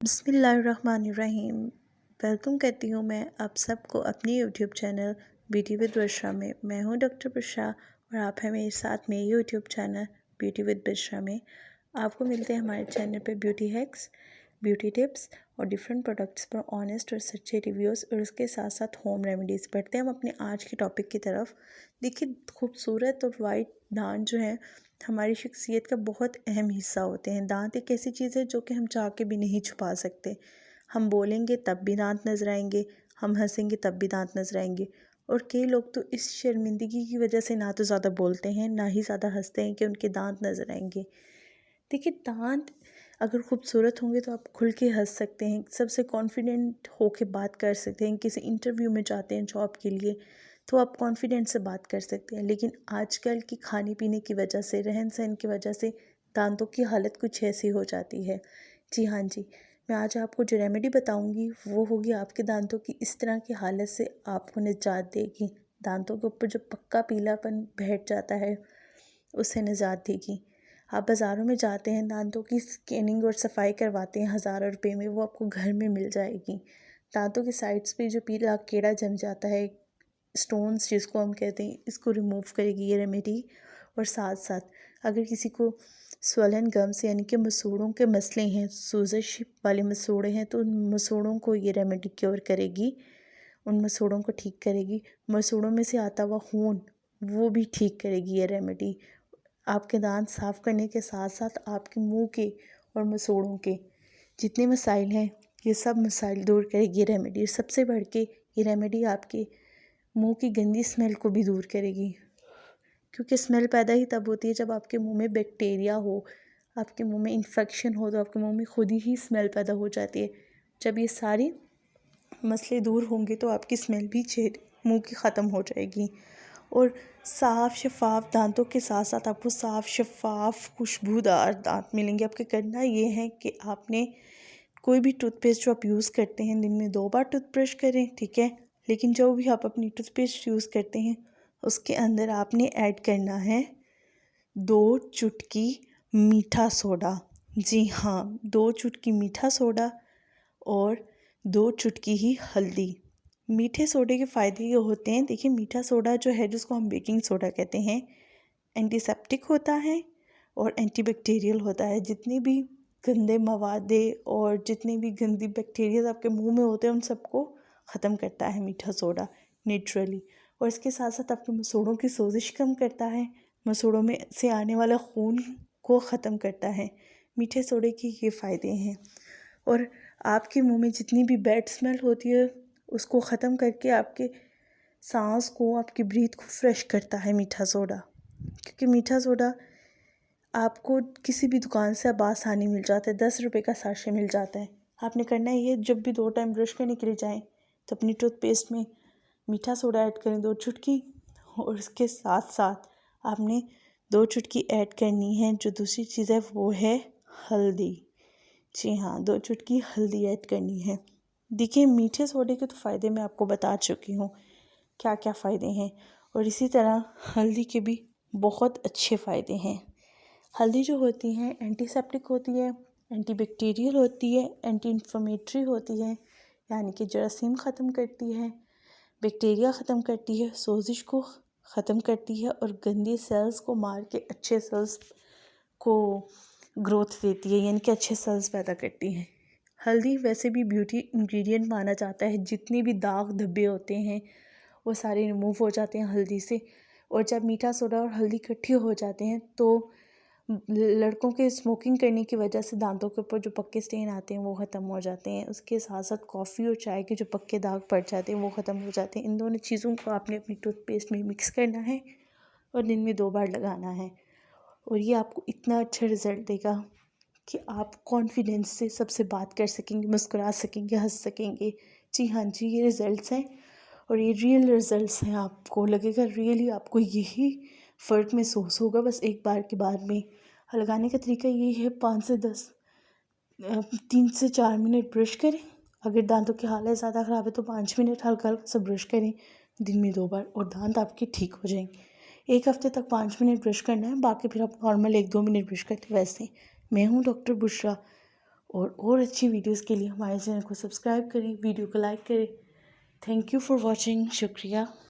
बिस्मिल्लाहिर्रहमानिर्रहीम। वेलकम करती हूँ मैं आप सबको अपनी यूट्यूब चैनल ब्यूटी विद बिशरा में। मैं हूँ डॉक्टर बिशरा और आप हैं मेरे साथ में यूट्यूब चैनल ब्यूटी विद बिशरा में। आपको मिलते हैं हमारे चैनल पे ब्यूटी हैक्स, ब्यूटी टिप्स और डिफरेंट प्रोडक्ट्स पर ऑनेस्ट और सच्चे रिव्यूज़ और उसके साथ साथ होम रेमेडीज़। बढ़ते हैं हम अपने आज के टॉपिक की तरफ। देखिए, खूबसूरत और वाइट दांत जो हैं हमारी शख्सियत का बहुत अहम हिस्सा होते हैं। दांत एक ऐसी चीज़ है जो कि हम चाह के भी नहीं छुपा सकते। हम बोलेंगे तब भी दांत नज़र आएंगे, हम हंसेंगे तब भी दांत नज़र आएंगे। और कई लोग तो इस शर्मिंदगी की वजह से ना तो ज़्यादा बोलते हैं ना ही ज़्यादा हंसते हैं कि उनके दांत नज़र आएंगे। देखिए, दांत अगर खूबसूरत होंगे तो आप खुल के हंस सकते हैं, सबसे कॉन्फिडेंट होके बात कर सकते हैं। किसी इंटरव्यू में जाते हैं जॉब के लिए तो आप कॉन्फिडेंट से बात कर सकते हैं। लेकिन आजकल की खाने पीने की वजह से, रहन सहन की वजह से दांतों की हालत कुछ ऐसी हो जाती है। जी हाँ जी, मैं आज आपको जो रेमेडी बताऊंगी वो होगी आपके दांतों की इस तरह की हालत से आपको निजात देगी। दांतों के ऊपर जो पक्का पीलापन बैठ जाता है उससे निजात देगी। आप बाज़ारों में जाते हैं, दांतों की स्कैनिंग और सफाई करवाते हैं हज़ारों रुपए में, वो आपको घर में मिल जाएगी। दांतों के साइड्स पे जो पीला कीड़ा जम जाता है, स्टोन्स जिसको हम कहते हैं, इसको रिमूव करेगी ये रेमेडी। और साथ साथ अगर किसी को स्वलन गम्स यानी कि मसूड़ों के मसले हैं, सूजश वाले मसूड़े हैं, तो उन मसूड़ों को ये रेमेडी क्योर करेगी, उन मसूड़ों को ठीक करेगी। मसूड़ों में से आता हुआ खून वो भी ठीक करेगी ये रेमेडी। आपके दांत साफ़ करने के साथ साथ आपके मुंह के और मसूड़ों के जितने मसाइल हैं ये सब मसाइल दूर करेगी ये रेमेडी। सबसे बढ़ के ये रेमेडी आपके मुंह की गंदी स्मेल को भी दूर करेगी, क्योंकि स्मेल पैदा ही तब होती है जब आपके मुंह में बैक्टीरिया हो, आपके मुंह में इन्फेक्शन हो, तो आपके मुंह में खुद ही स्मेल पैदा हो जाती है। जब ये सारी मसले दूर होंगे तो आपकी स्मेल भी मुंह की ख़त्म हो जाएगी। और साफ़ शफ़ाफ़ दांतों के साथ साथ आपको साफ़ शफ़ाफ़ खुशबूदार दांत मिलेंगे। आपके करना ये है कि आपने कोई भी टूथपेस्ट जो आप यूज़ करते हैं दिन में 2 बार टूथब्रश करें, ठीक है। लेकिन जो भी आप अपनी टूथपेस्ट यूज़ करते हैं उसके अंदर आपने ऐड करना है 2 चुटकी मीठा सोडा। जी हाँ, 2 चुटकी मीठा सोडा और 2 चुटकी ही हल्दी। मीठे सोडे के फ़ायदे ये होते हैं, देखिए मीठा सोडा जो है जिसको हम बेकिंग सोडा कहते हैं, एंटीसेप्टिक होता है और एंटीबैक्टीरियल होता है। जितने भी गंदे मवादे और जितने भी गंदी बैक्टीरिया आपके मुंह में होते हैं उन सबको ख़त्म करता है मीठा सोडा नेचुरली। और इसके साथ साथ आपके मसूड़ों की सोजिश कम करता है, मसूड़ों में से आने वाला खून को ख़त्म करता है। मीठे सोडे के ये फ़ायदे हैं। और आपके मुंह में जितनी भी बैड स्मेल होती है उसको ख़त्म करके आपके सांस को, आपकी ब्रीथ को फ्रेश करता है मीठा सोडा। क्योंकि मीठा सोडा आपको किसी भी दुकान से आसानी मिल जाता है, 10 रुपये का साशे मिल जाता है। आपने करना है ये, जब भी 2 टाइम ब्रश करने के लिए जाएँ तो अपनी टूथपेस्ट में मीठा सोडा ऐड करें 2 चुटकी, और इसके साथ साथ आपने 2 चुटकी ऐड करनी है। जो दूसरी चीज़ है वो है हल्दी। जी हाँ, 2 चुटकी हल्दी ऐड करनी है। देखिए, मीठे सोडे के तो फ़ायदे मैं आपको बता चुकी हूँ क्या क्या फ़ायदे हैं, और इसी तरह हल्दी के भी बहुत अच्छे फ़ायदे हैं। हल्दी जो होती है एंटीसेप्टिक होती है, एंटीबैक्टीरियल होती है, एंटी इन्फ्लेमेटरी होती है, यानी कि जरासीम ख़त्म करती है, बैक्टीरिया ख़त्म करती है, सोजिश को ख़त्म करती है और गंदी सेल्स को मार के अच्छे सेल्स को ग्रोथ देती है, यानी कि अच्छे सेल्स पैदा करती हैं। हल्दी वैसे भी ब्यूटी इंग्रेडिएंट माना जाता है। जितने भी दाग धब्बे होते हैं वो सारे रिमूव हो जाते हैं हल्दी से। और जब मीठा सोडा और हल्दी इकट्ठे हो जाते हैं तो लड़कों के स्मोकिंग करने की वजह से दांतों के ऊपर जो पक्के स्टेन आते हैं वो ख़त्म हो जाते हैं। उसके साथ साथ कॉफ़ी और चाय के जो पक्के दाग पड़ जाते हैं वो ख़त्म हो जाते हैं। इन दोनों चीज़ों को आपने अपनी टूथपेस्ट में मिक्स करना है और दिन में 2 बार लगाना है, और ये आपको इतना अच्छा रिज़ल्ट देगा कि आप कॉन्फिडेंस से सबसे बात कर सकेंगे, मुस्कुरा सकेंगे, हंस सकेंगे। जी हाँ जी, ये रिज़ल्ट्स हैं और ये रियल रिज़ल्ट्स हैं। आपको लगेगा रियली आपको यही फ़र्क महसूस होगा बस एक बार के बाद में। लगाने का तरीका ये है, 5 से 10 3 से 4 मिनट ब्रश करें। अगर दांतों की हालत ज़्यादा ख़राब है तो 5 मिनट हल्का हल्का सा ब्रश करें दिन में 2 बार, और दांत आपके ठीक हो जाएंगे। 1 हफ्ते तक 5 मिनट ब्रश करना है, बाकी फिर आप नॉर्मल 1-2 मिनट ब्रश करते वैसे। मैं हूँ डॉक्टर बुशरा और अच्छी वीडियोस के लिए हमारे चैनल को सब्सक्राइब करें, वीडियो को लाइक करें। Thank you for watching. शुक्रिया।